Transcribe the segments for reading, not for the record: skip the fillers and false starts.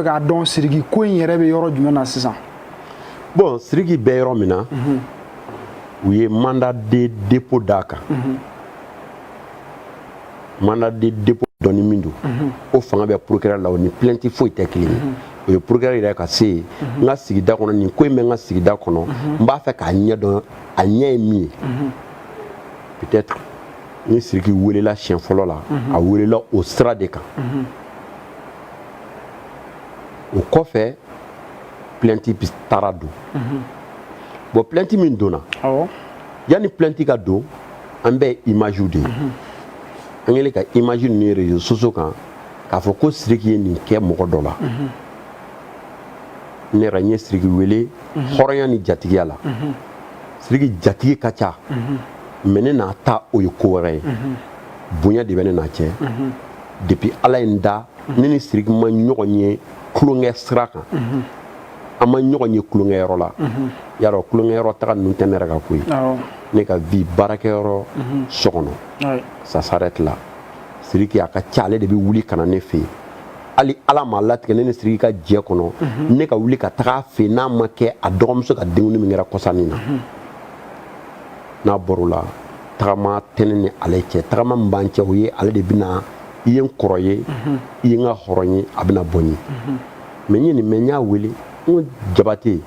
ka dɔn Sidiki ko in yɛrɛ bɛ yɔrɔ jumɛn na sisan? Bon, Sidiki bɛ yɔrɔ min na, u ye mandat de dépôt d'a kan. Mandat de dépôt dɔnni min don, o fanga bɛ procureur la o ni plainte foyi tɛ kelen ye. O ye procureur yɛrɛ ka se yen, n ka sigida kɔnɔ nin ko in bɛ n ka sigida kɔnɔ, n b'a fɛ k'a ɲɛ dɔn a ɲɛ ye min ye. Peut-être ni Sidiki welela siɲɛ fɔlɔ la, a welela o sira de kan. O kɔfɛ plainte bi taara don. Bon plainte min donna, yanni plainte ka don, an bɛ image de ye. An kɛlen ka image ninnu ye réseaux sociaux kan k'a fɔ ko Sidiki ye nin kɛ mɔgɔ dɔ la. Ne yɛrɛ n ye Sidiki wele hɔrɔnya ni jatigiya la. Sidiki jatigi ka ca, mais ne n'a ta o ye ko wɛrɛ ye. Bonya de bɛ ne n'a cɛ. Depuis Ala ye n da, ne ni Sidiki ma ɲɔgɔn ye kulonkɛ sira kan. An ma ɲɔgɔn ye kulonkɛyɔrɔ la. Yarɔ kulonkɛyɔrɔ taga ninnu tɛ ne yɛrɛ ka ko ye. Ne ka vie baarakɛyɔrɔ so kɔnɔ. Ça s'arrête là. Sidiki a ka ca ale de bɛ wuli ka na ne fɛ yen. Hali Ala m'a latigɛ ne ni Sidiki ka jɛ kɔnɔ, ne ka wuli ka taga a fɛ yen n'a ma kɛ a dɔgɔmuso ka denkundi min kɛra kɔsannin na. N'a bɔr'o la, tagama tɛ ne ni ale cɛ. Tagama min b'an cɛ o ye ale de bɛna i ye n kɔrɔ ye, i ye n ka hɔrɔn ye, a bɛna bɔ n ye. Mais n ye nin mɛn, n y'a wele, n ko Jabate, n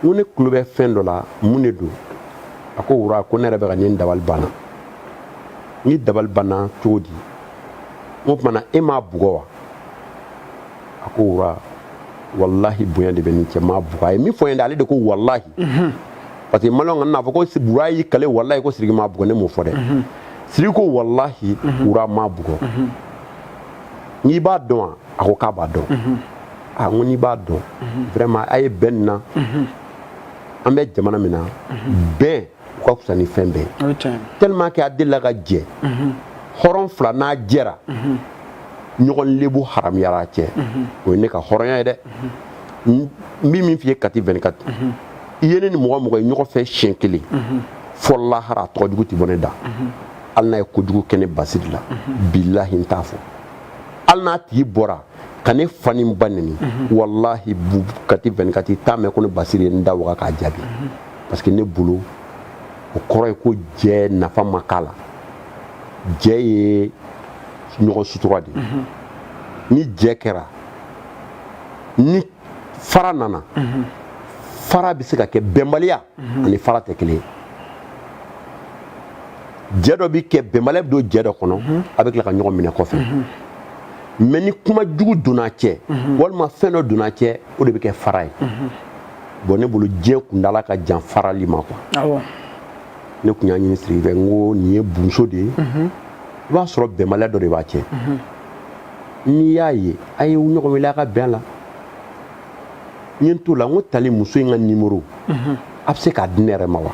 ko ne tulo bɛ fɛn dɔ la, mun de don? A ko Wura, ko ne yɛrɛ bɛ ka ɲɛ n dabali banna. N dabali banna cogo di? N ko tuma e m'a bugɔ wa? A ko Wura, wallahi bonya de bɛ nin cɛ, m'a bugɔ. A ye min fɔ n ye ale de ko wallahi. Parce que maliyɛnw kana n'a fɔ ko Wura y'i kale wallahi ko Sidiki m'a bugɔ, ne m'o fɔ dɛ. Sidiki ko wallahi Wura m'a bugɔ. N'i b'a dɔn wa? A ko k'a b'a dɔn. Ah, n ko n'i b'a dɔn, vraiment a ye bɛn nin na. An bɛ jamana min na, bɛn o ka fisa ni fɛn bɛɛ ye. Tellement que a delila ka jɛ. Hɔrɔn fila n'a jɛra, ɲɔgɔn lebu haramuyara a cɛ. O ye ne ka hɔrɔnya ye dɛ. N bɛ min f'i ye kati 24. I ye ne ni mɔgɔ mɔgɔ ye ɲɔgɔn fɛ siɲɛ kelen, fɔ lahara a tɔgɔ jugu tɛ bɔ ne da. Hali n'a ye kojugu kɛ ne Basiri la, bilahi n t'a fɔ. Hali n'a tigi bɔra ka ne fa ni ba neni, wallahi kati 24 i t'a mɛn ko ne Basiri ye n da waga k'a jaabi. Parce que ne bolo o kɔrɔ ye ko jɛ nafa ma k'a la. Jɛ ye ɲɔgɔn sutura de ye. Ni jɛ kɛra, ni fara nana, fara bɛ se ka kɛ bɛnbaliya ani fara tɛ kelen ye. Jɛ dɔ bɛ kɛ bɛnbaliya bɛ don jɛ dɔ kɔnɔ, a bɛ tila ka ɲɔgɔn minɛ kɔfɛ. Mais ni kuma jugu donna cɛ, walima fɛn dɔ donna cɛ, o de bɛ kɛ fara ye. Bon ne bolo diɲɛ kundala ka jan farali ma quoi. Ne kun y'a ɲini Sidiki fɛ, n ko nin ye bunso de ye. I b'a sɔrɔ bɛnbaliya dɔ de b'a cɛ. N'i y'a ye, a ye ɲɔgɔn wele a ka bɛn la. N ye n t'o la, n ko tali muso in ka numéro, a bɛ se k'a di ne yɛrɛ ma wa?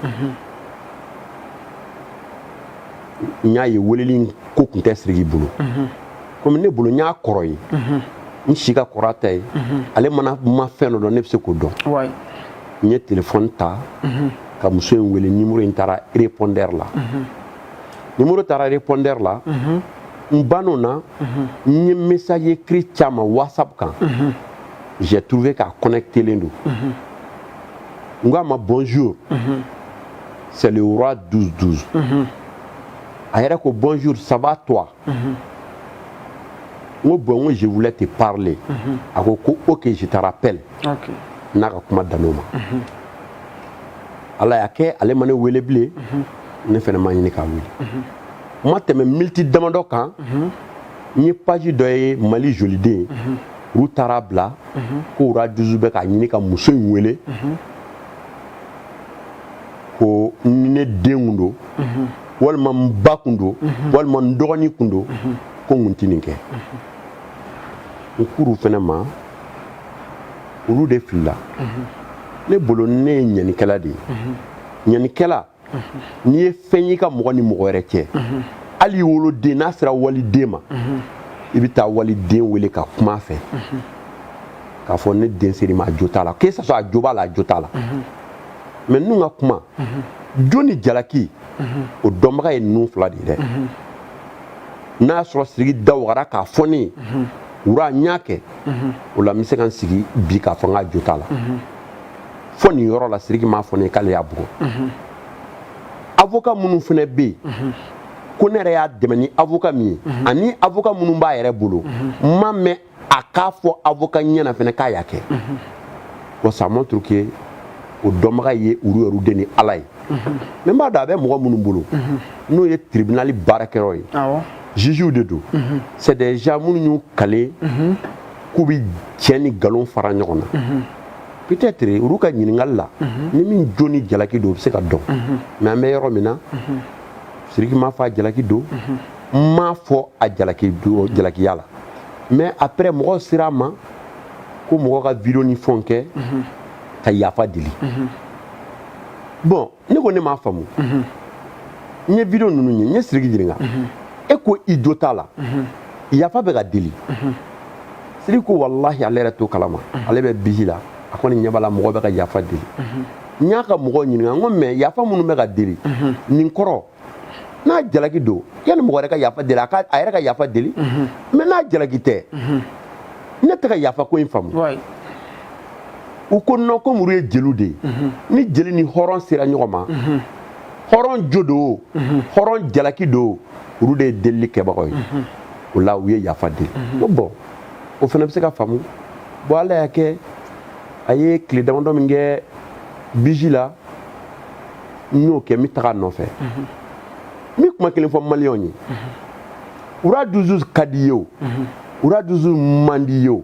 N y'a ye weleli ko tun tɛ Sidiki bolo. Comme ne bolo n y'a kɔrɔ ye, n si ka kɔrɔ a ta ye, ale mana ma fɛn dɔ dɔn ne bɛ se k'o dɔn. N ye téléphone ta ka muso in wele, numéro in taara répondeur la. Numéro taara répondeur la, n ban'o na, n ye message écrit caman WhatsApp kan. J'ai trouvé k'a connecté len don. N k'a ma bonjour, c'est le roi 12-12. A yɛrɛ ko bonjour, ça va toi? N ko bon, je voulais te parler. A ko ok, je te rappelle. N'a ka kuma dan'o ma. Ala y'a kɛ ale ma ne wele bilen, ne fana ma ɲini k'a wele. Ma tɛmɛ minute damadɔ kan, n ye page dɔ ye Mali joliden, olu taara bila ko Wura 12 bɛ k'a ɲini ka muso in wele, ko ni ne den kun don, walima n ba kun don, walima n dɔgɔnin kun don, ko n kun tɛ nin kɛ. N k'olu fana ma, olu de filila. Ne bolo ne ye ɲɛnikɛla de ye. Ɲɛnikɛla, n'i ye fɛn y'i ka mɔgɔ ni mɔgɔ wɛrɛ cɛ, hali i woloden n'a sera waliden ma, i bɛ taa waliden wele ka kuma a fɛ, k'a fɔ ne den seri ma a jo t'a la, que ça soit a jo b'a la a jo t'a la. Mais ninnu ka kuma, jo ni jalaki, o dɔnbaga ye ninnu fila de ye dɛ. N'a y'a sɔrɔ Sidiki da wagara k'a fɔ ne ye wura ɲa kɛ o la n bɛ se ka n sigi bi k'a fɔ n ka jo t'a la fo nin yɔrɔ la Sidiki m'a fɔ ne ye k'ale y'a bugɔ avocat minnu fana bɛ yen ko ne yɛrɛ y'a dɛmɛ ni avocat min ye ani avocat minnu b'a yɛrɛ bolo n ma mɛn a k'a fɔ avocat ɲɛna fana k'a y'a kɛ bon ça montre que o dɔnbaga ye olu yɛrɛ de ni Ala ye mais n b'a dɔn a bɛ mɔgɔ minnu bolo n'o ye tribunal baarakɛlaw ye juges de don c'est des gens minnu y'u kale k'u bɛ tiɲɛ ni nkalon fara ɲɔgɔn na peut-être olu ka ɲininkali la ni min jo ni jalaki don o bɛ se ka dɔn mais an bɛ yɔrɔ min na Sidiki m'a fɔ a jalaki don n m'a fɔ a jalakiya la mais après mɔgɔw sera a ma ko mɔgɔ ka vidéo ni fɛnw kɛ ka yafa deli bon ne ko ne m'a faamu n ye vidéo ninnu ye n ye Sidiki ɲininka e ko i jo t'a la yafa bɛ ka deli Sidiki ko walahi ale yɛrɛ t'o kalama ale bɛ biji la a kɔni ɲɛ b'a la mɔgɔ bɛ ka yafa deli n y'a ka mɔgɔw ɲininka n ko mais yafa minnu bɛ ka deli nin kɔrɔ n'a jalaki don yanni mɔgɔ yɛrɛ ka yafa deli a yɛrɛ ka yafa deli mais n'a jalaki tɛ ne tɛ ka yafa ko in faamu u ko non comme olu ye jeliw de ye ni jeli ni hɔrɔn sera ɲɔgɔn ma hɔrɔn jo don hɔrɔn jalaki don olu de ye delili kɛbagaw ye o la u ye yafa deli ko bon o fana bɛ se ka faamu bon ala y'a kɛ a ye tile damadɔ min kɛ biji la n y'o kɛ n bɛ taga a nɔfɛ n bɛ kuma kelen fɔ maliyɛnw ye wura dusu ka di ye o wura dusu man di ye o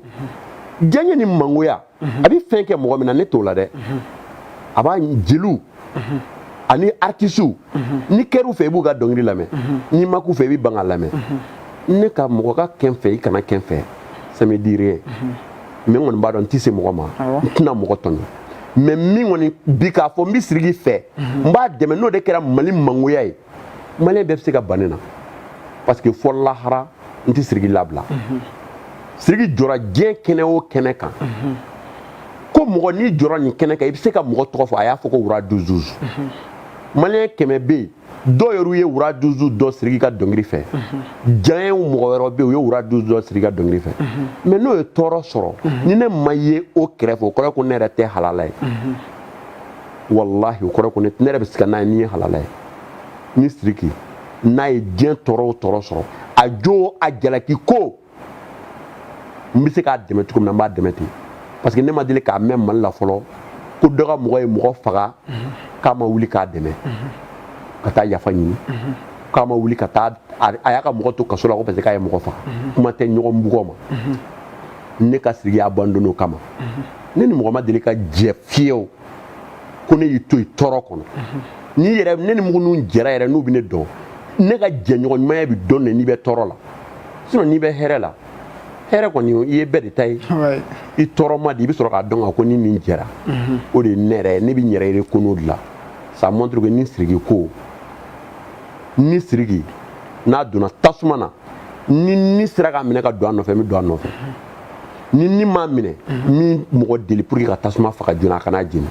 diɲɛ ni mangoya a bɛ fɛn kɛ mɔgɔ min na ne t'o la dɛ a b'a jeliw ani artisiw ni kɛr'u fɛ i b'u ka dɔnkili lamɛn n'i ma k'u fɛ i bɛ ban k'a lamɛn ne ka mɔgɔ ka kɛn fɛ i kana kɛn fɛ ça me dit rien mais n kɔni b'a dɔn n tɛ se mɔgɔ ma n tɛna mɔgɔ tɔɲɔ mais min kɔni bi k'a fɔ n bɛ Sidiki fɛ n b'a dɛmɛ n'o de kɛra Mali mangoya ye Maliyɛn bɛɛ bɛ se ka ban ne na parce que fɔ lahara n tɛ Sidiki labila Sidiki jɔra diɲɛ kɛnɛ o kɛnɛ kan ko mɔgɔ n'i jɔra nin kɛnɛ kan i bɛ se ka mɔgɔ tɔgɔ fɔ a y'a fɔ ko wura dusu Maliyɛn 100 bɛ yen dɔw yɛrɛ ye wura dusu dɔ Sidiki ka dɔnkili fɛ diɲɛ mɔgɔ wɛrɛ bɛ yen u ye wura dusu dɔ Sidiki ka dɔnkili fɛ mais n'o ye tɔɔrɔ sɔrɔ ni ne ma ye o kɛrɛfɛ o kɔrɔ ko ne yɛrɛ tɛ halala ye walahi o kɔrɔ ko ne yɛrɛ bɛ se ka n'a ye ni ye halala ye ni Sidiki n'a ye diɲɛ tɔɔrɔ o tɔɔrɔ sɔrɔ a jo a jalaki ko n bɛ se k'a dɛmɛ cogo min na n b'a dɛmɛ ten parce que ne ma deli k'a mɛn Mali la fɔlɔ ko dɔ ka mɔgɔ ye mɔgɔ faga k'a ma wuli k'a dɛmɛ ka taa yafa ɲini k'a ma wuli ka taa a y'a ka mɔgɔ to kaso la ko parce que k'a ye mɔgɔ faga kuma tɛ ɲɔgɔn bugɔ ma ne ka Sidiki abandonné o kama ne ni mɔgɔ ma deli ka jɛ fiyewu ko ne y'i to yen tɔɔrɔ kɔnɔ ni yɛrɛ ne ni mɔgɔ ninnu jɛra yɛrɛ n'u bɛ ne dɔn ne ka jɛɲɔgɔn ɲumanya bɛ dɔn de n'i bɛ tɔɔrɔ la sinon n'i bɛ hɛrɛ la hɛrɛ kɔni i ye bɛɛ de ta ye i tɔɔrɔ ma di i bɛ sɔrɔ k'a dɔn ka ko ni nin jɛra o de ye ne yɛrɛ ye ne bɛ n yɛrɛ reconnue o de la ça montre que ni Sidiki ko ni Sidiki n'a donna tasuma na ni sera k'a minɛ ka don a nɔfɛ n bɛ don a nɔfɛ ni m'a minɛ min mɔgɔ deli pour que ka tasuma faga joona a kana jeni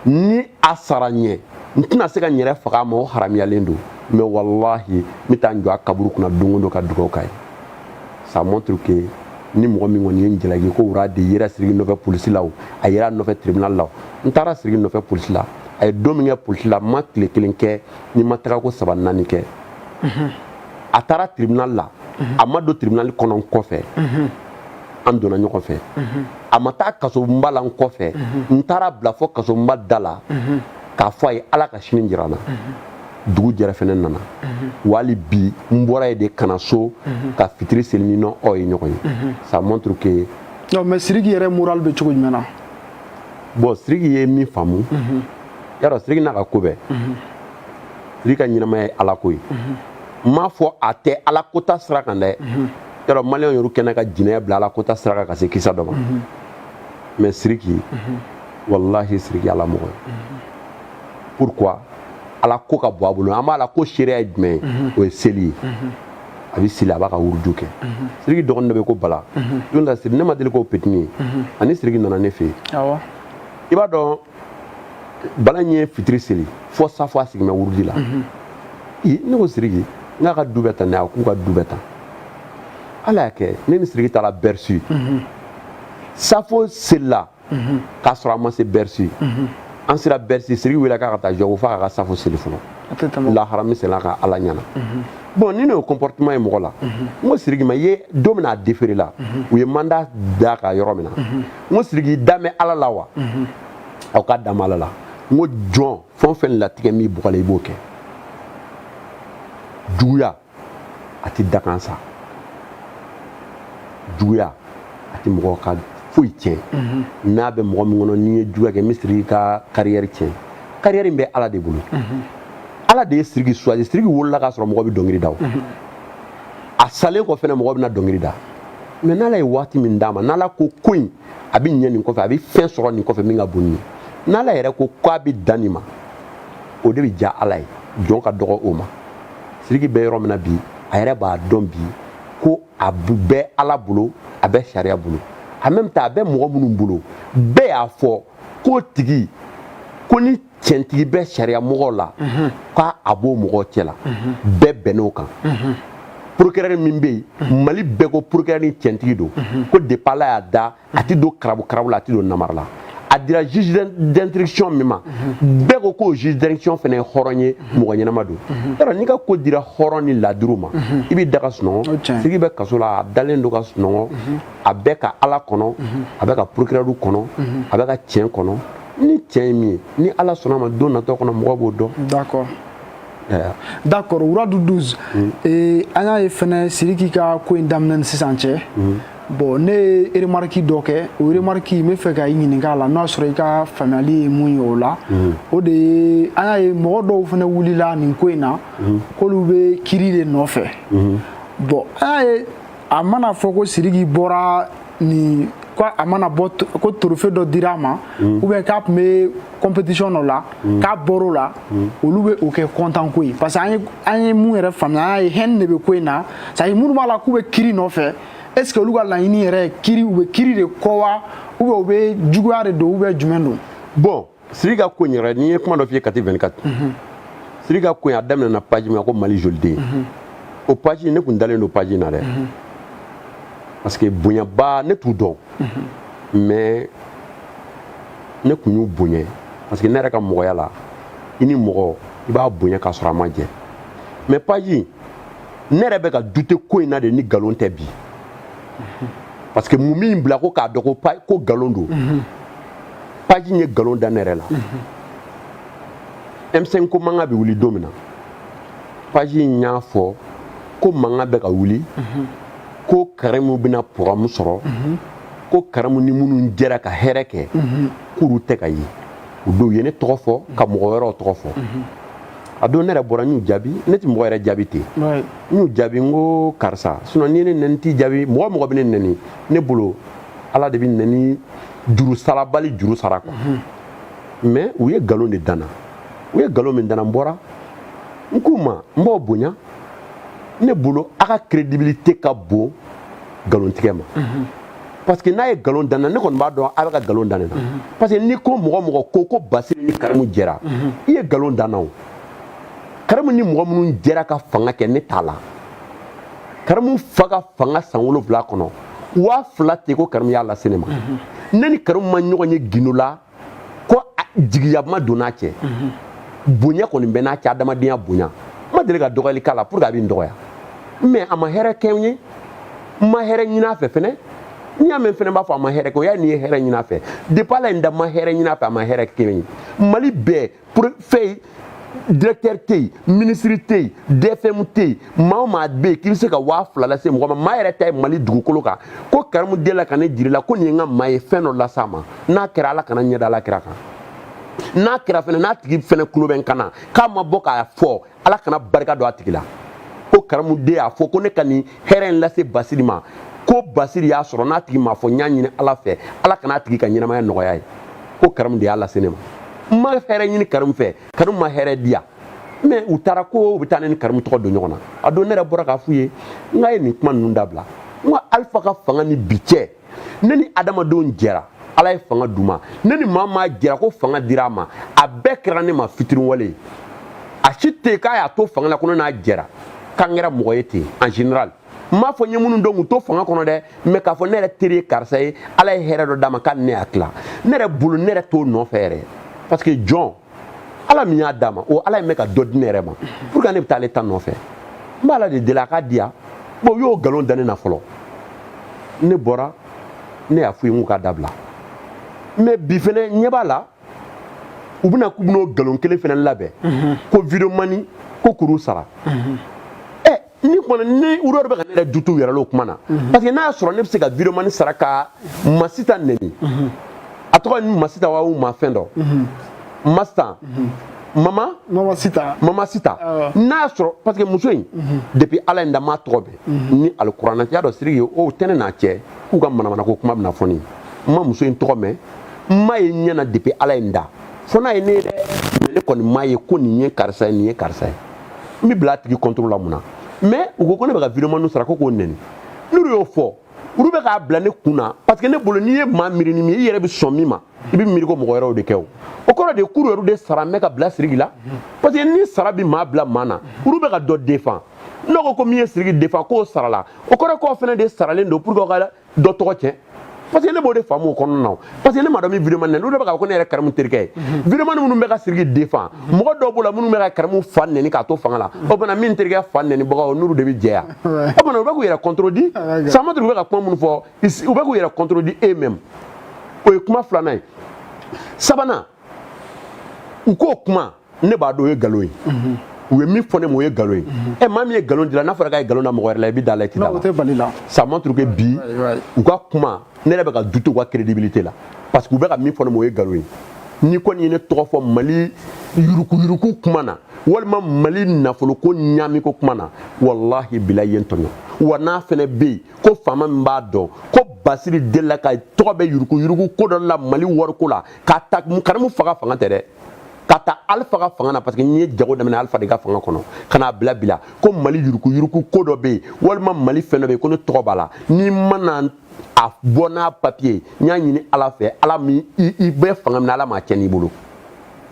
ni a sara ɲɛ n tɛna se ka n yɛrɛ faga a ma o haramuyalen don mais wallahi n bɛ taa n jɔ a kaburu kunna don o don ka dugawu k'a ye ça montre que ni mɔgɔ min kɔni ye n jalaki ko wura de yera Sidiki nɔfɛ polisi la o a yera a nɔfɛ tribunal la o n taara Sidiki nɔfɛ polisi la a ye don min kɛ polisi la n ma tile kelen kɛ ni ma taga ko 3 4 kɛ a taara tribunal la a ma don tribunal kɔnɔ kɔfɛ an donna ɲɔgɔn fɛ a ma taa kasobonba la n kɔfɛ n taara bila fɔ kasobonba da la k'a fɔ a ye Ala ka sini jira n na dugu jɛra fɛnɛ nana wali bi n bɔra ye de kana so ka fitiri seli ni aw ye ɲɔgɔn ye ça montre que non mais Sidiki yɛrɛ moral bɛ cogo jumɛn na bon Sidiki ye min faamu yarɔ Sidiki n'a ka ko bɛɛ Sidiki ka ɲɛnamaya ye Ala ko ye n m'a fɔ a tɛ Ala kota sira kan dɛ yarɔ maliyɛnw yɛrɛ kɛnɛ ka jinɛya bila Ala kota sira kan ka se kisa dɔ ma mais Sidiki wallahi Sidiki Ala mɔgɔ ye pourquoi Ala ko ka bɔ a bolo an b'a la ko seereya ye jumɛn ye o ye seli ye a bɛ seli a b'a ka wuruju kɛ Sidiki dɔgɔnin dɔ bɛ ko Bala don dɔ Sidiki ne ma deli k'o petini ye ani Sidiki nana ne fɛ yen i b'a dɔn Bala ɲɛ fitiri seli fɔ safo a sigimɛ wuruji la ne ko Sidiki n k'a ka du bɛ tan dɛ a k'u ka du bɛ tan ala y'a kɛ ne ni Sidiki taara Bercy safo selila k'a sɔrɔ a ma se Bercy an sera Bercy Sidiki wele k'a ka taa jɔ ko f'a ka safo seli fɔlɔ lahara min selila ka ala ɲana bon ni ne ye comportement ye mɔgɔ la n ko Sidiki ma ye don min a déféré la u ye mandat d'a kan yɔrɔ min na n ko Sidiki da mɛ ala la wa aw ka da ma ala la n ko jɔn fɛn o fɛn latigɛ min bugɔla i b'o kɛ juguya a ti dakan sa juguya a ti mɔgɔ ka foyi tiɲɛ n'a bɛ mɔgɔ min kɔnɔ n'i ye juguya kɛ n bɛ Sidiki ka carrière tiɲɛ carrière in bɛ ala de bolo ala de ye Sidiki choisi Sidiki wolola k'a sɔrɔ mɔgɔ bɛ dɔnkili da o a salen kɔ fɛnɛ mɔgɔ bɛna dɔnkili da mais n'ala ye waati min d'a ma n'ala ko ko in a bɛ ɲɛ nin kɔfɛ a bɛ fɛn sɔrɔ nin kɔfɛ min ka bon nin ye n'ala yɛrɛ ko k'a bɛ dan nin ma o de bɛ diya ala ye jɔn ka dɔgɔ o ma Sidiki bɛ yɔrɔ min na bi a yɛrɛ b'a dɔn bi ko a bɛ ala bolo a bɛ sariya bolo en même temps a bɛ mɔgɔ minnu bolo bɛɛ y'a fɔ k'o tigi ko ni cɛntigi bɛ sariya mɔgɔw la k'a a b'o mɔgɔw cɛ la bɛɛ bɛnn'o kan procureur min bɛ yen Mali bɛɛ ko procureur ni cɛntigi don ko depuis ala y'a da a ti don karabu la a ti don namara la a dira juge d'instruction min ma bɛɛ ko k'o juge d'instruction fɛnɛ ye hɔrɔn ye mɔgɔ ɲɛnama don yɔrɔ n'i ka ko dira hɔrɔn ni ladiriw ma i b'i da ka sunɔgɔ Sidiki bɛ kaso la a dalen don ka sunɔgɔ a bɛ ka ala kɔnɔ a bɛ ka procureur kɔnɔ a bɛ ka tiɲɛ kɔnɔ ni tiɲɛ ye min ye ni ala sɔnna ma don natɔ kɔnɔ mɔgɔ b'o dɔn d'accord Wuradu 12 an y'a ye fɛnɛ Sidiki ka ko in daminɛ ni sisan cɛ bon ne ye remarque dɔ kɛ o remarque n bɛ fɛ ka i ɲininka a la n'o y'a sɔrɔ i ka faamuyali ye mun ye o la o de ye an y'a ye mɔgɔ dɔw fɛnɛ wulila nin ko in na k'olu bɛ kiiri de nɔfɛ bon an y'a ye a mana fɔ ko Sidiki bɔra nin ko a mana bɔ ko trophée dɔ dira a ma ou bien k'a tun bɛ compétition dɔ la k'a bɔr'o la olu bɛ o kɛ content ko ye parce que an ye mun yɛrɛ faamuya an y'a ye haine de bɛ ko in na c'est à dire minnu b'a la k'u bɛ kiiri nɔfɛ est ce que olu ka laɲini yɛrɛ kiiri u bɛ kiiri de kɔ wa ou bien u bɛ juguya de don ou bien jumɛn don bon Sidiki ka ko in yɛrɛ n'i ye kuma dɔ f'i ye kati 24 Sidiki ka ko in a daminɛna page min na ko Mali joliden o page ne tun dalen don page in na dɛ parce que bonyaba ne t'u dɔn mais ne tun y'u bonya parce que ne yɛrɛ ka mɔgɔya la i ni mɔgɔ i b'a bonya k'a sɔrɔ a ma jɛ mais page in ne yɛrɛ bɛ ka dute ko in na de ni nkalon tɛ bi parce que mun min bila ko k'a dɔn ko nkalon don page in ye nkalon da ne yɛrɛ la M5 ko mankan bɛ wuli don min na page in y'a fɔ ko mankan bɛ ka wuli ko Karimu bɛna programme sɔrɔ ko Karimu ni minnu jɛra ka hɛrɛ kɛ k'olu tɛ ka ye o don u ye ne tɔgɔ fɔ ka mɔgɔ wɛrɛw tɔgɔ fɔ a don ne yɛrɛ bɔra n y'u jaabi ne tɛ mɔgɔ yɛrɛ jaabi ten n y'u jaabi n ko karisa sinon ni ne nɛni t'i jaabi mɔgɔ mɔgɔ bɛ ne nɛni ne bolo ala de bɛ nɛni juru sarabali juru sara quoi mais u ye nkalon de danna u ye nkalon min danna n bɔra n k'u ma n b'aw bonya ne bolo a ka crédibilité ka bon nkalontigɛ ma parce que n'a ye nkalon danna ne kɔni b'a dɔn a bɛ ka nkalon da ne na parce que ni ko mɔgɔ mɔgɔ ko Basiri ni Karimu jɛra i ye nkalon danna o Karimu ni mɔgɔ minnu jɛra ka fanga kɛ ne t'a la Karimu fa ka fanga san 7 kɔnɔ 2000 tɛ ko Karimu y'a lase ne ma ne ni Karimu ma ɲɔgɔn ye gindo la ko jigiya ma donn'a cɛ bonya kɔni bɛ n'a cɛ adamadenya bonya ma deli ka dɔgɔyali k'a la pour que a bɛ n dɔgɔya mais a ma hɛrɛ kɛ n ye n ma hɛrɛ ɲini a fɛ fɛnɛ n'i y'a mɛn fɛnɛ b'a fɔ a ma hɛrɛ kɛ o y'a n'i ye hɛrɛ ɲini a fɛ depuis ala ye n da ma hɛrɛ ɲini a fɛ a ma hɛrɛ kɛ n ye Mali bɛɛ fɛn directeur tɛ yen ministre tɛ yen DFM tɛ yen maa o maa bɛ yen k'i bɛ se ka 2000 lase mɔgɔ ma maa yɛrɛ ta ye Mali dugukolo kan ko Karimu delila ka ne jira la ko nin ye n ka maa ye fɛn dɔ las'a ma n'a kɛra ala kana ɲɛ da ala kira kan n'a kɛra fɛnɛ n'a tigi fɛnɛ kulo bɛ n kana k'a ma bɔ k'a fɔ ala kana barika don a tigi la ko Karimu den y'a fɔ ko ne ka nin hɛrɛ in lase Basiri ma ko Basiri y'a sɔrɔ n'a tigi m'a fɔ n y'a ɲini ala fɛ ala kana a tigi ka ɲɛnamaya nɔgɔya ye ko Karimu de y'a lase ne ma n ma hɛrɛ ɲini Karimu fɛ Karimu ma hɛrɛ di yan mais u taara ko u bɛ taa ne ni Karimu tɔgɔ don ɲɔgɔn na a don ne yɛrɛ bɔra k'a f'u ye n k'a ye nin kuma ninnu dabila n ko Alifa ka fanga ni bi cɛ ne ni adamadenw jɛra ala ye fanga d'u ma ne ni maa maa jɛra ko fanga dira a ma a bɛɛ kɛra ne ma fitiriwale ye a si tɛ yen k'a y'a to fanga la ko ne n'a jɛra k'an kɛra mɔgɔ ye ten en général m'a fɔ ɲɛ minnu dɔn k'u to fanga kɔnɔ dɛ mais k'a fɔ ne yɛrɛ teri ye karisa ye ala ye hɛrɛ dɔ d'a ma k'a ni ne y'a tila ne yɛrɛ bolo ne yɛrɛ t'o nɔfɛ yɛrɛ parce que jɔn ala min y'a d'a ma o ala ye mɛ ka dɔ di ne yɛrɛ ma pour que ne bɛ taa ale ta nɔfɛ n b'a ala de deli a k'a di yan bon u y'o nkalon da ne na fɔlɔ ne bɔra ne y'a f'u ye n k'u k'a dabila mais bi fɛnɛ ɲɛ b'a la u bɛna k'u bɛn'o nkalon kelen fɛnɛ labɛn ko vidéoman ko kuru sara ni kɔni ni u yɛrɛ bɛ ka ne yɛrɛ dutu yɛrɛ la o kuma na parce que n'a y'a sɔrɔ ne bɛ se ka vidéoman sara ka Masita nɛni a tɔgɔ ye Masita wa ou fɛn dɔ Masita Mama Sita n'a y'a sɔrɔ parce que muso in depuis ala in da m'a tɔgɔ bɛn ni alikuranɛ y'a dɔn Sidiki o tɛ ne n'a cɛ k'u ka manamana ko kuma bɛna fɔ ne ye n ma muso in tɔgɔ mɛn n m'a ye ɲɛ na depuis ala in da fo n'a ye ne yɛrɛ mais ne kɔni m'a ye ko nin ye karisa ye nin ye karisa ye n bɛ bila a tigi contrôle la mun na mais u ko ne bɛ ka vidéoman sara ko k'o nɛni n'olu y'o fɔ olu bɛ k'a bila ne kun na parce que ne bolo n'i ye maa miiri ni min ye i yɛrɛ bɛ sɔn min ma i bɛ miiri ko mɔgɔ wɛrɛw de kɛ o kɔrɔ de ye k'olu yɛrɛ de sara mɛ ka bila Sidiki la parce que ni sara bɛ maa bila maa na olu bɛ ka dɔ défend n'o ko min ye Sidiki défend k'o sara la o kɔrɔ k'o fana de saralen don pour que ka dɔ tɔgɔ tiɲɛ parce que ne b'o de faamu o kɔnɔna na parce que ne m'a dɔn min vidéoman nɛni olu de bɛ k'a fɔ ko ne yɛrɛ karimu terikɛ ye vidéoman minnu bɛ ka Sidiki défend mɔgɔ dɔw b'o la minnu bɛ ka karimu fa nɛni k'a to fanga la o bana min terikɛ fa nɛnibagaw n'olu de bɛ jɛya o bana u bɛ k'u yɛrɛ contredit Samadu u bɛ ka kuma minnu fɔ u bɛ k'u yɛrɛ contredit eux-mêmes o ye kuma filanan ye sabanan u k'o kuma ne b'a dɔn o ye nkalon ye u ye min fɔ ne ma o ye nkalon ye maa min ye nkalon dila n'a fɔra k'a ye nkalon da mɔgɔ wɛrɛ la i bɛ da la i tɛ da la ça montre que bi u ka kuma ne yɛrɛ bɛ ka douter u ka crédibilité la parce que u bɛ ka min fɔ ne ma o ye nkalon ye ni kɔni ye ne tɔgɔ fɔ Mali yurukuyuruku kuma na walima Mali nafolo ko ɲaami ko kuma na wallahi bilahi ye n tɔɲɔ wa n'a fɛnɛ bɛ yen ko faama min b'a dɔn ko Basiri delila ka tɔgɔ bɛ yurukuyuruku ko dɔ la Mali wariko la k'a ta karimu faga fanga tɛ dɛ ka taa Alifa ka fanga na parce que n ye jago daminɛ Alifa de ka fanga kɔnɔ ka n'a bila ko Mali yurukuyuruku ko dɔ bɛ yen walima Mali fɛn dɔ bɛ yen ko ne tɔgɔ b'a la n'i mana a bɔ n'a papier n y'a ɲini Ala fɛ Ala min i bɛ fanga min na Ala m'a cɛn n'i bolo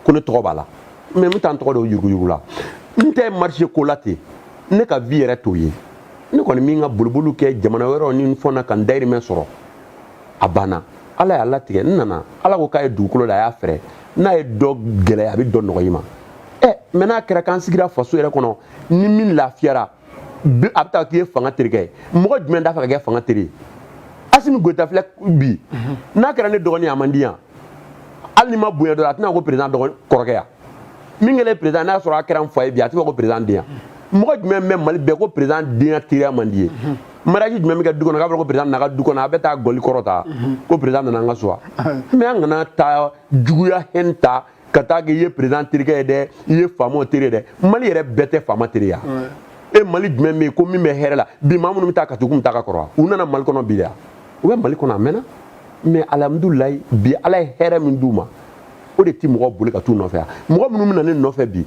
ko ne tɔgɔ b'a la mais n bɛ taa n tɔgɔ dɔn yurukuyuruku la n tɛ marché ko la ten ne ka vie yɛrɛ t'o ye ne kɔni min ka boliboliw kɛ jamana wɛrɛw ni fɛnw na ka n dayirimɛ sɔrɔ a banna Ala y'a latigɛ n nana Ala ko k'a ye dugukolo da a y'a fɛrɛ n'a ye dɔ gɛlɛya a bɛ dɔ nɔgɔya i ma mais n'a kɛra k'an sigira faso yɛrɛ kɔnɔ ni min lafiyara a bɛ taa k'i ye fanga terikɛ ye mɔgɔ jumɛn t'a fɛ ka kɛ fanga teri ye Asimi Goyita filɛ bi n'a kɛra ne dɔgɔnin a man di yan hali ni ma bonya dɔrɔn a tɛna ko président kɔrɔkɛ yan min kɛlen président n'a sɔrɔ a kɛra n fa ye bi a tɛ fɔ ko président den yan mɔgɔ jumɛn bɛ Mali bɛɛ ko président den teriya man di ye mariage jumɛn bɛ kɛ du kɔnɔ k'a fɔ ko président nana du kɔnɔ a bɛ taa gɔli kɔrɔ ta ko président nana an ka so wa mais an kana taa juguya hɛn ta ka taa kɛ i ye président terikɛ ye dɛ i ye faamaw teri ye dɛ Mali yɛrɛ bɛɛ tɛ faama teri ye Mali jumɛn bɛ yen ko min bɛ hɛrɛ la bi maa minnu bɛ taa katugu min ta ka kɔrɔ u nana Mali kɔnɔ bi de u bɛ Mali kɔnɔ a mɛnna mais alhamdulilayi bi Ala ye hɛrɛ min d'u ma o de tɛ mɔgɔ boli ka t'u nɔfɛ yan mɔgɔ minnu bɛ na ne nɔfɛ bi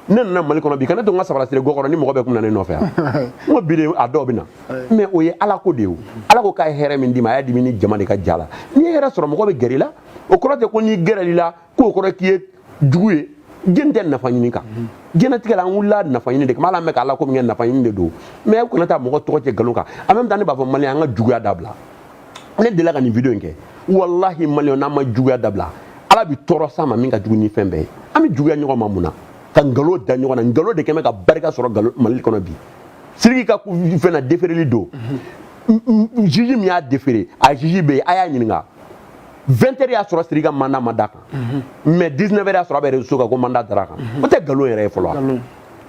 ne nana Mali kɔnɔ bi ka ne to n ka sabarasire gɔ kɔrɔ ni mɔgɔ bɛ kun na ne nɔfɛ yan n ko bi de a dɔw bɛ na mais o ye Ala ko de ye o Ala ko k'a ye hɛrɛ min d'i ma a y'a dimi ni jama de ka ja la n'i ye hɛrɛ sɔrɔ mɔgɔ bɛ gɛrɛ i la o kɔrɔ tɛ ko n'i gɛrɛl'i la k'o kɔrɔ k'i ye jugu ye jɛn tɛ nafa ɲini kan diɲɛlatigɛ la an wulila nafa ɲini de kama ala mɛn k'ala ko min kɛ nafa ɲini de don mais aw kana taa mɔgɔ tɔgɔ cɛ nkalon kan en même temps ne b'a fɔ maliyɛn an ka juguya dabila ne delila ka nin video in kɛ wallahi maliyɛn n'an ma juguya dabila ala bi tɔɔrɔ s'a ma min ka jugu ni fɛn bɛɛ ye an bɛ juguya ɲɔgɔn ma mun na ka nkalon da ɲɔgɔn na nkalon de kɛmɛ ka barika sɔrɔ Mali kɔnɔ bi Sidiki ka fɛn na déféreli don juge min y'a déféré a juge bɛ yen a y'a ɲininka 20h y'a sɔrɔ Sidiki ka mandat ma d'a kan mais 19h y'a sɔrɔ a bɛ réseau kan ko mandat dara kan o tɛ nkalon yɛrɛ ye fɔlɔ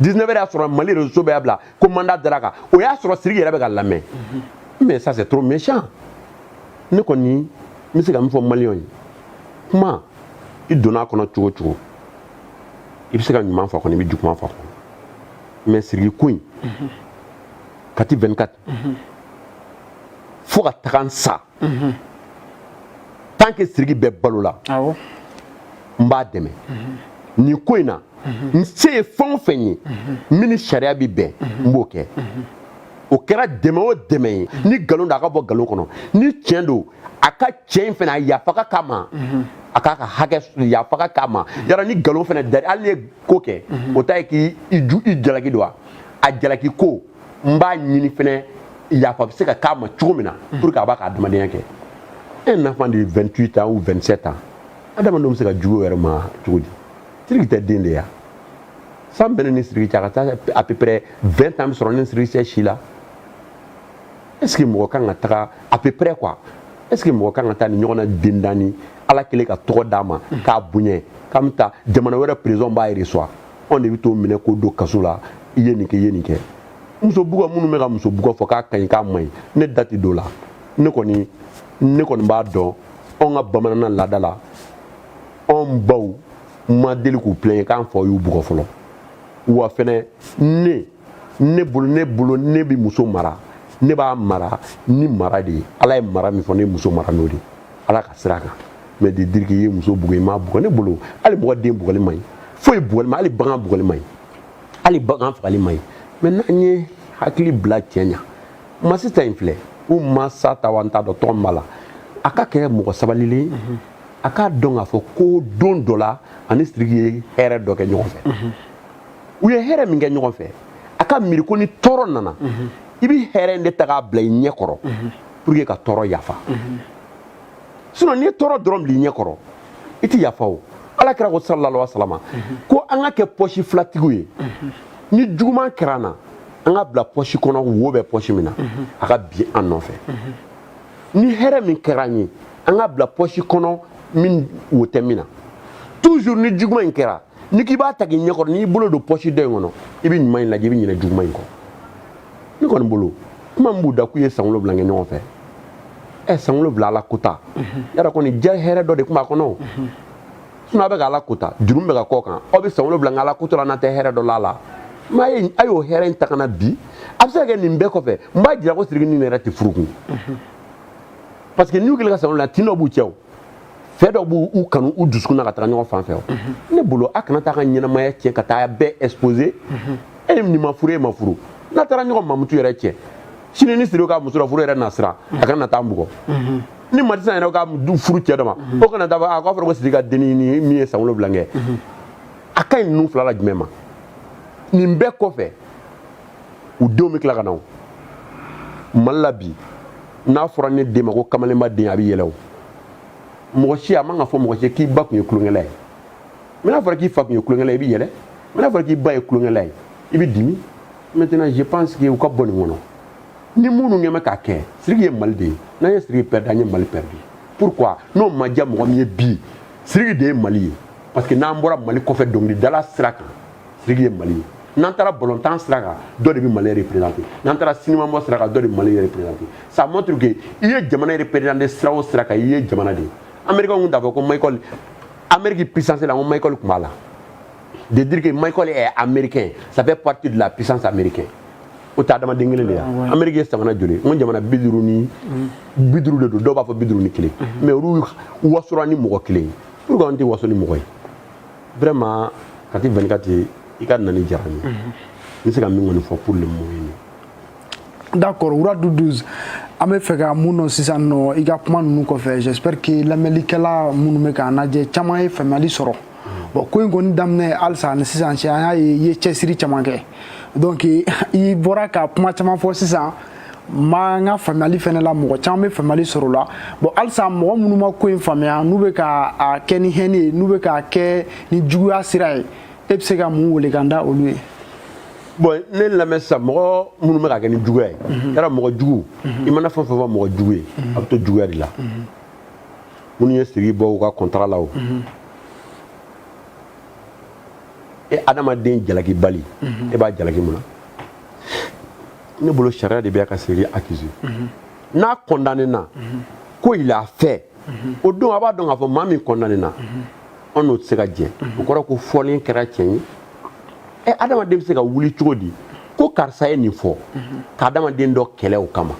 19h y'a sɔrɔ Mali réseau bɛ y'a bila ko mandat dara kan o y'a sɔrɔ Sidiki yɛrɛ bɛ ka lamɛn mais ça c'est trop méchant ne kɔni n bɛ se ka min fɔ maliyɛnw ye kuma i donna a kɔnɔ cogo o cogo i bɛ se ka ɲuman fɔ kɔni i bɛ juguman fɔ kɔni mais Sidiki ko in kati 24 fo ka taga n sa tant que Sidiki bɛ balo la n b'a dɛmɛ nin ko in na n se ye fɛn o fɛn ye min ni sariya bɛ bɛn n b'o kɛ o kɛra dɛmɛ o dɛmɛ ye ni nkalon don a ka bɔ nkalon kɔnɔ ni tiɲɛ don a ka tiɲɛ in fana a yafa ka k'a ma a k'a ka hakɛ yafa ka k'a ma yɔrɔ ni nkalon fana dari hali ni ye ko kɛ o ta ye k'i jalaki don wa a jalaki ko n b'a ɲini fana yafa bɛ se ka k'a ma cogo min na pour que a b'a ka adamadenya kɛ un enfant de 28 ans ou 27 ans adamadenw bɛ se ka jugu yɛrɛ ma cogo di Sidiki tɛ den de ya san bɛɛ ni Sidiki cɛ a ka taa à peu près 20 ans bɛ sɔrɔ ni Sidiki cɛ si la est-ce que mɔgɔ kan ka taga à peu près quoi est-ce que mɔgɔ kan ka taa ni ɲɔgɔn na den dani ala kelen ka tɔgɔ d'a ma k'a bonya k'an bɛ taa jamana wɛrɛ président b'a reçoit anw de bɛ t'o minɛ k'o don kaso la i ye nin kɛ i ye nin kɛ muso buga minnu bɛ ka muso buga fɔ k'a ka ɲi k'a man ɲi ne da tɛ don la ne kɔni b'a dɔn anw ka bamanana laada la anw baw ma deli k'u plaigner k'an faw y'u buga fɔlɔ wa fɛnɛ ne bolo ne bɛ muso mara ne b'a mara ni mara de ye ala ye mara min fɔ ne muso mara n'o de ala ka sira kan mais de dire que i ye muso buga i m'a buga ne bolo hali mɔgɔ den bugali man ɲi foyi bugali ma hali bagan bugali man ɲi hali bagan fagali man ɲi mais n'an ye hakili bila cɛ ɲa masi ta in filɛ u masa ta wa n t'a dɔn tɔgɔ min b'a la a ka kɛ mɔgɔ sabalilen a k'a dɔn k'a fɔ ko don dɔ la ani Sidiki ye hɛrɛ dɔ kɛ ɲɔgɔn fɛ u ye hɛrɛ min kɛ ɲɔgɔn fɛ a ka miiri ko ni tɔɔrɔ nana i bɛ hɛrɛ in de ta k'a bila i ɲɛ kɔrɔ pour que ka tɔɔrɔ yafa sinon n'i ye tɔɔrɔ dɔrɔn bila i ɲɛ kɔrɔ i tɛ yafa o ala kira ko sallallahu alaihi wasallam ko an ka kɛ pɔsi filatigiw ye ni juguman kɛra an na an ka bila pɔsi kɔnɔ wo bɛ pɔsi min na a ka bi an nɔfɛ ni hɛrɛ min kɛra an ye an ka bila pɔsi kɔnɔ min wo tɛ min na toujours ni juguman in kɛra ni k'i b'a ta k'i ɲɛ kɔrɔ n'i bolo don pɔsi dɔ in kɔnɔ i bɛ ɲuman in lajɛ i bɛ ɲinɛ juguman in kɔ ne kɔni bolo kuma min b'u da k'u ye san 7 kɛ ɲɔgɔn fɛ san 7 ala kota yàrá kɔni jɛ hɛrɛ dɔ de tun b'a kɔnɔ sinon a bɛ ka ala kota juru bɛ ka kɔ kan aw bɛ san 7 kɛ ala kota la n'a tɛ hɛrɛ dɔ la la mais a y'o hɛrɛ in ta ka na bi a bɛ se ka kɛ nin bɛɛ kɔfɛ n b'a jira ko Sidiki ni yɛrɛ tɛ furu kun parce que n'u kɛlen ka san 7 tin dɔ b'u cɛ o fɛ dɔ b'u kanu u dusukun na ka taga ɲɔgɔn fan fɛ o ne bolo a kana taa ka ɲɛnamaya cɛ ka taa bɛɛ exposer e ni ma furu e ma furu n'a taara ɲɔgɔn mamutu yɛrɛ cɛ sini ni Sidiki ka muso la furu yɛrɛ na siran a kana na taa bugɔ ni Madisan yɛrɛ ka furu cɛ dɔ ma o kana taa a k'a fɔra ko Sidiki ka denni ni min ye san 7 kɛ a ka ɲi ninnu fila la jumɛn ma nin bɛɛ kɔfɛ u denw bɛ tila ka na o Mali la bi n'a fɔra ne den ma ko kamalenba den a bɛ yɛlɛ o mɔgɔ si a man ka fɔ mɔgɔ si k'i ba tun ye tulonkɛla ye mais n'a fɔra k'i fa tun ye tulonkɛla ye i bɛ yɛlɛ mais n'a fɔra k'i ba ye tulonkɛla ye i bɛ dimi maintenant je pense que u ka bɔ nin kɔnɔ ni minnu ɲɛ bɛ k'a kɛ Sidiki ye Mali de ye n'an ye Sidiki perdre an ye Mali perdre pourquoi n'o ma diya mɔgɔ min ye bi Sidiki de ye Mali ye parce que n'an bɔra Mali kɔfɛ dɔnkilidala sira kan Sidiki ye Mali ye n'an taara balontan sira kan dɔ de bɛ Mali représenter n'an taara cinéma bɔ sira kan dɔ de bɛ Mali représenter ça montre que i ye jamana représenter sira o sira kan i ye jamana de ye Américains kun t'a fɔ ko Michael Amérique puissance la ko Michael tun b'a la de dire que Michael est américain ça fait partie de la puissance américaine o tɛ adamaden kelen de ya Amérique ye jamana joli n ko jamana 50 de don dɔw b'a fɔ 51 mais olu wasora ni mɔgɔ kelen pourquoi an tɛ waso ni mɔgɔ ye vraiment kati 24 i ka nani diyara n ye n bɛ se ka min kɔni fɔ pour le moment d'accord Wuradu 12 an bɛ fɛ ka mun dɔn sisan nɔ i ka kuma ninnu kɔfɛ j'espère que lamɛnlikɛla minnu bɛ k'an lajɛ caman ye faamuyali sɔrɔ bon ko in kɔni daminɛ halisa ni sisan cɛ an y'a ye i ye cɛsiri caman kɛ donc i bɔra ka kuma caman fɔ sisan n ka faamuyali fana la mɔgɔ caman bɛ faamuyali sɔrɔ o la bon halisa mɔgɔ minnu ma ko in faamuya n'u bɛ k'a kɛ ni hɛnɛ ye n'u bɛ k'a kɛ ni juguya sira ye e bɛ se ka mun wele kan da olu ye bon ne lamɛn sisan mɔgɔ minnu bɛ ka kɛ ni juguya ye yàrá mɔgɔ jugu i mana fɛn fɛn fɔ mɔgɔ jugu ye a bɛ to juguya de la minnu ye Sidiki bɔ u ka contrat la o e adamaden jalaki bali e b'a jalaki mun na ne bolo sariya de bɛ ka Sidiki accuser n'a condamné na ko il a fait o don a b'a dɔn k'a fɔ maa min condamné na an n'o tɛ se ka jɛ o kɔrɔ ko fɔlen kɛra tiɲɛ ye adamaden bɛ se ka wuli cogo di ko karisa ye nin fɔ ka adamaden dɔ kɛlɛ o kama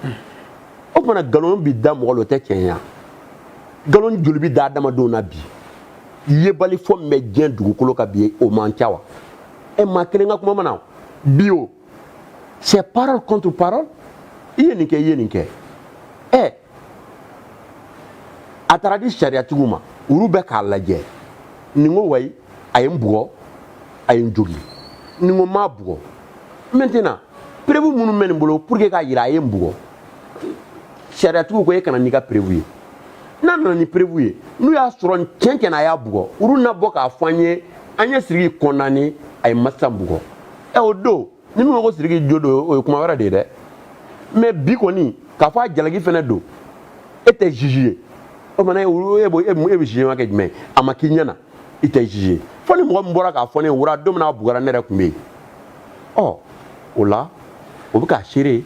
o tuma nkalon bɛ da mɔgɔ la o tɛ tiɲɛ ya nkalon joli bɛ da adamadenw na bi yebali fɔ min bɛ diɲɛ dugukolo kan bi o man ca wa maa kelen ka kuma mana bi o c'est parole contre parole i ye nin kɛ i ye nin kɛ a taara di sariyatigiw ma olu bɛ k'a lajɛ nin ko wayi a ye n bugɔ a ye n jogin nin ko m'a bugɔ maintenant prévu minnu bɛ nin bolo pour que k'a yira a ye n bugɔ sariyatigiw ko e kana n'i ka prévu ye n'a nana ni prévu ye n'u y'a sɔrɔ tiɲɛ tiɲɛ na a y'a bugɔ olu na bɔ k'a fɔ an ye Sidiki condamné a ye Masa bugɔ o don ni min ko Sidiki jo don o ye kuma wɛrɛ de ye dɛ mais bi kɔni k'a fɔ a jalaki fɛnɛ don e tɛ juge ye o kumana e bɛ jugement kɛ jumɛn a ma k'i ɲɛna i tɛ juge fo ni mɔgɔ min bɔra k'a fɔ ne ye wura don min n'a bugɔra ne yɛrɛ tun bɛ yen o la o bɛ k'a seere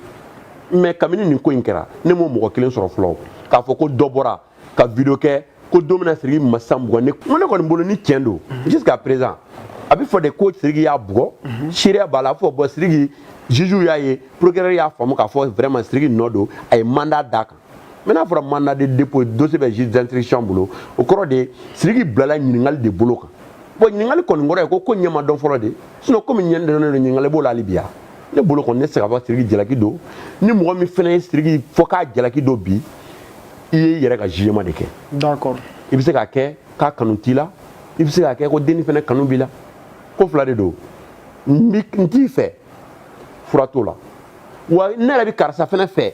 mais kabini nin ko in kɛra ne m'o mɔgɔ kelen sɔrɔ fɔlɔ k'a fɔ ko dɔ bɔra ka video kɛ ko don min na Sidiki Masa bugɔ ne kɔni bolo ni tiɲɛ don jusqu'à présent a bɛ fɔ de ko Sidiki y'a bugɔ seereya b'a la a fɔ bon Sidiki juge y'a ye procureur y'a faamu k'a fɔ vraiment Sidiki nɔ don a ye mandat d'a kan mais n'a fɔra mandat de dépôt dossier bɛ juge d'instruction bolo o kɔrɔ de Sidiki bilala ɲininkali de bolo kan bon ɲininkali kɔni kɔrɔ ye ko ɲɛ ma dɔn fɔlɔ de sinon komi ɲɛ dɔnnen don ɲininkali b'o la hali bi ya ne bolo kɔni ne tɛ se ka fɔ Sidiki jalaki don ni mɔgɔ min fɛnɛ ye Sidiki fɔ k'a jalaki don bi i ye i yɛrɛ ka jugement de kɛ d'accord i bɛ se k'a kɛ k'a kanu t'i la i bɛ se k'a kɛ ko denni fɛnɛ kanu b'i la ko fila de don n t'i fɛ fura t'o la wa ne yɛrɛ bɛ karisa fɛnɛ fɛ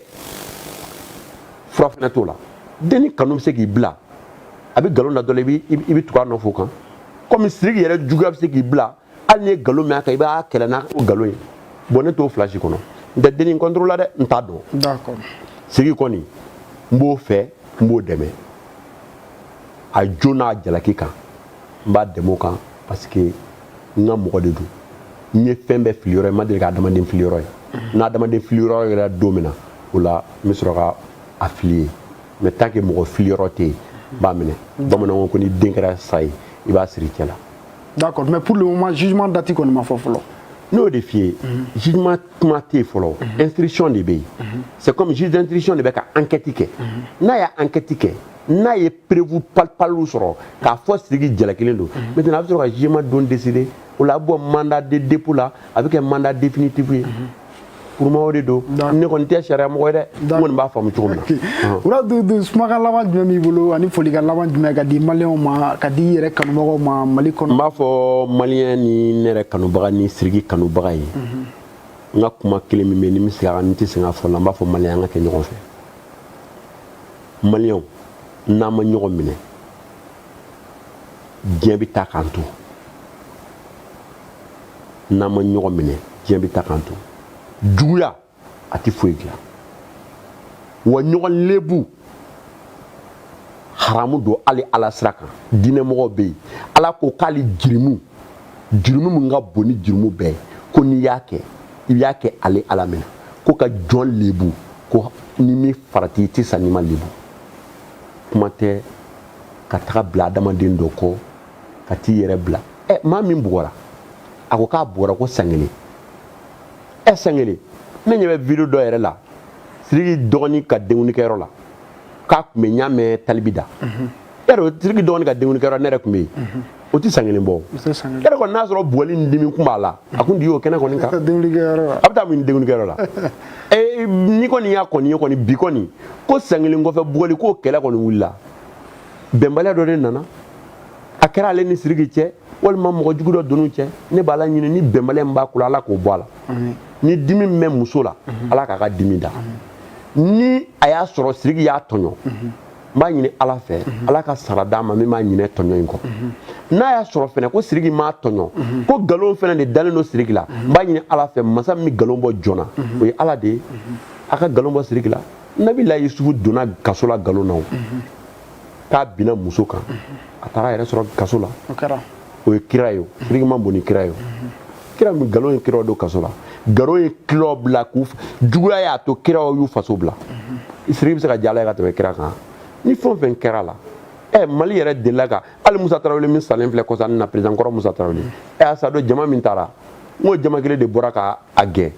fura fɛnɛ t'o la denni kanu bɛ se k'i bila a bɛ nkalon da dɔ la i bɛ tugu a nɔfɛ o kan komi Sidiki yɛrɛ juguya bɛ se k'i bila hali n'i ye nkalon mɛn a kan i b'a kɛlɛ n'a nkalon ye bon ne t'o fila si kɔnɔ n tɛ denni contrôle la dɛ n t'a dɔn d'accord Sidiki kɔni n b'o fɛ n b'o dɛmɛ a jo n'a jalaki kan n b'a dɛmɛ o kan parce que n ka mɔgɔ de don n ye fɛn bɛɛ fili yɔrɔ ye n ma deli ka adamaden fili yɔrɔ ye n'a adamaden fili yɔrɔ yɛrɛ don min na o la n bɛ sɔrɔ ka a fili ye mais tant que mɔgɔ fili yɔrɔ tɛ yen n b'a minɛ bamananw ko ni den kɛra sa ye i b'a siri cɛ la. d'accord mais pour le moment jugement date kɔni ma fɔ fɔlɔ. n'o de f'i ye jugement kuma tɛ yen fɔlɔ instruction de bɛ yen c'est comme juge d'instruction de bɛ ka enquête kɛ n'a y'a enquête kɛ n'a ye preuve palpable sɔrɔ k'a fɔ Sidiki jalakilen don maintenant a bɛ sɔrɔ ka jugement don décider o la a bɛ bɔ mandat de dépôt la a bɛ kɛ mandat définitif ye pour moi o de don ne kɔni tɛ sariya mɔgɔ ye dɛ n kɔni b'a faamu cogo min na. Wura Dudu kumakan laban jumɛn b'i bolo ani folikan laban jumɛn ka di maliyɛnw ma ka di i yɛrɛ kanubagaw ma Mali kɔnɔ. n b'a fɔ maliyɛn ni ne yɛrɛ kanubaga ni Sidiki kanubaga ye n ka kuma kelen min bɛ yen ni n bɛ segin a kan n tɛ segin a fɔ la n b'a fɔ maliyɛn an ka kɛ ɲɔgɔn fɛ maliyɛnw n'an ma ɲɔgɔn minɛ diɲɛ bɛ taa k'an to n'an ma ɲɔgɔn minɛ diɲɛ bɛ taa k'an to juguya a tɛ foyi dilan wa ɲɔgɔn lebu haramu don hali ala sira kan diinɛmɔgɔw bɛ yen ala ko k'ale jirimu min ka bon ni jirimu bɛɛ ye ko n'i y'a kɛ i y'a kɛ ale ala minɛ ko ka jɔn lebu ko ni min farati i tɛ sa n'i ma lebu kuma tɛ ka taga bila adamaden dɔ kɔ ka t'i yɛrɛ bila maa min bugɔra a ko k'a bugɔra ko san kelen san kelen ne ɲɛ bɛ video dɔ yɛrɛ la Sidiki dɔgɔnin ka denkunikɛyɔrɔ la k'a tun bɛ n y'a mɛn talibi da yarɔ Sidiki dɔgɔnin ka denkunikɛyɔrɔ ne yɛrɛ tun bɛ yen o tɛ san kelen bɔ yarɔ kɔni n'a sɔrɔ bugɔli ni dimi kun b'a la a kun t'i y'o kɛnɛ kɔni kan a bɛ taa mun denkunikɛyɔrɔ la ni kɔni y'a kɔni ye kɔni bi kɔni ko san kelen kɔfɛ bugɔli k'o kɛlɛ kɔni wulila bɛnbaliya dɔ de nana a kɛra ale ni Sidiki cɛ walima mɔgɔ jugu dɔ donn'u cɛ ne b'a la ɲini ni bɛnbaliya min b'a kɔrɔ ala k'o bɔ a la ni dimi min bɛ muso la ala k'a ka dimi da ni a y'a sɔrɔ Sidiki y'a tɔɲɔ n b'a ɲini ala fɛ ala ka sara d'a ma min b'a ɲinɛ tɔɲɔ in kɔ n'a y'a sɔrɔ fɛnɛ ko Sidiki m'a tɔɲɔ ko nkalon fɛnɛ de dalen don Sidiki la n b'a ɲini ala fɛ masa min bɛ nkalon bɔ joona o ye ala de ye a ka nkalon bɔ Sidiki la Nabila Yusufu donna kaso la nkalon na o k'a binna muso kan a taara a yɛrɛ sɔrɔ kaso la o ye kira ye o Sidiki ma bon ni kira ye o kira min nkalon ye kiraw don kaso la nkalon ye kiraw bila k'u juguya y'a to kiraw y'u faso bila Sidiki bɛ se ka diya ala ye ka tɛmɛ kira kan ni fɛn o fɛn kɛra la Mali yɛrɛ delila ka hali Musa Tarawele min salen filɛ kɔsa na président kɔrɔ Musa Tarawele Asado jama min taara n ko jama kelen de bɔra ka a gɛn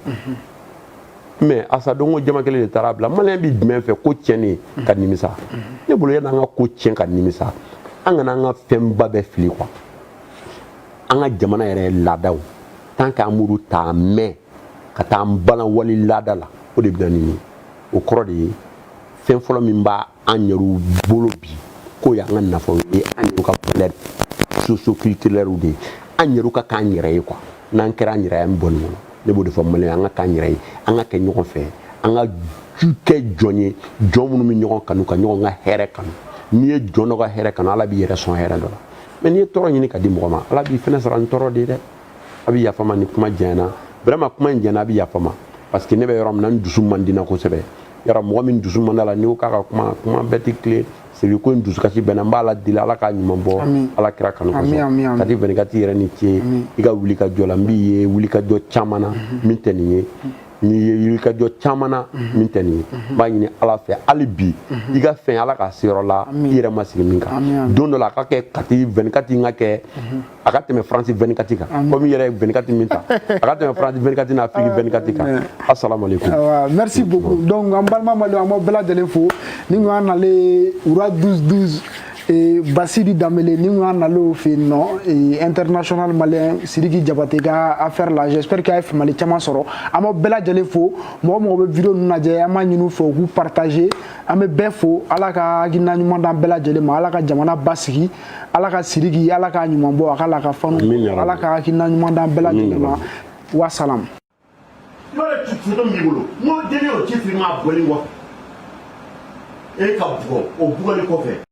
mais Asado n ko jama kelen de taara bila maliyɛn bɛ jumɛn fɛ ko tiɲɛni ka nimisa ne bolo yanni an ka ko tiɲɛ ka nimisa an kana an ka fɛnba bɛɛ fili quoi an ka jamana yɛrɛ laadaw tant que an m'olu ta mɛn ka taa an balan wali laada la o de bɛ na ni o kɔrɔ de ye fɛn fɔlɔ min b'a an yɛrɛw bolo bi k'o y'an ka nafaw ye an yɛrɛw ka valeur socio-culturelle de ye an yɛrɛw ka k'an yɛrɛ ye quoi n'an kɛra an yɛrɛ ye an bɛ bɔ nin kɔnɔ ne b'o de fɔ maliyɛn an ka k'an yɛrɛ ye an ka kɛ ɲɔgɔn fɛ an ka kɛ jɔn ye jɔn minnu bɛ ɲɔgɔn kanu ka ɲɔgɔn ka hɛrɛ kanu n'i ye jɔn dɔ ka hɛrɛ kanu ala b'i yɛrɛ sɔn hɛrɛ dɔ la mais n'i ye tɔɔrɔ ɲini ka di mɔgɔ ma ala b'i fɛnɛ sara ni tɔɔrɔ de ye dɛ a bɛ yafa ma ni kuma janyana vraiment kuma in janyana a bɛ yafa ma parce que ne bɛ yɔrɔ min na n dusu man di n na kosɛbɛ yɔrɔ mɔgɔ min dusu man d'a la n'i ko k'a ka kuma bɛɛ tɛ tilen c'est ko in dusukasi bɛnna n b'a la deli ala k'a ɲuman bɔ ala kira kanu kosɔn kati 24 yɛrɛ ni ce i ka wuli ka jɔ la n b'i ye wuli ka jɔ caman na min tɛ nin ye n'i ye wuli ka jɔ caman na min tɛ nin ye n b'a ɲini ala fɛ hali bi i ka fɛn ala ka se yɔrɔ la i yɛrɛ ma sigi min kan don dɔ la a ka kɛ kati 24 in ka kɛ a ka tɛmɛ France 24 kan komi i yɛrɛ ye 24 min ta a ka tɛmɛ France 24 n'a Afrique 24 kan assalamu alaikum merci beaucoup donc an balima maliyɛnw an b'aw bɛɛ lajɛlen fo ni ko an nalen Wura 12 Basidi Dambélé ni ko an nalen o fɛ yen nɔ international malien Sidiki Jabate ka affaire la j'espère qu'il y a famali caman sɔrɔ an b'aw bɛɛ lajɛlen fo mɔgɔ mɔgɔ bɛ vidéo ninnu lajɛ an b'a ɲini u fɛ u k'u partager an bɛ bɛɛ fo ala ka hakilina ɲuman d'an bɛɛ lajɛlen ma ala ka jamana basigi ala ka Sidiki ala k'a ɲuman bɔ a ka la ka fanu ala ka hakilina ɲuman d'an bɛɛ lajɛlen ma wa salam yɔrɔ ci foto min b'i bolo n'o deni o ci fili ma bɔli kɔfɛ e ka bugɔ o bugɔli kɔfɛ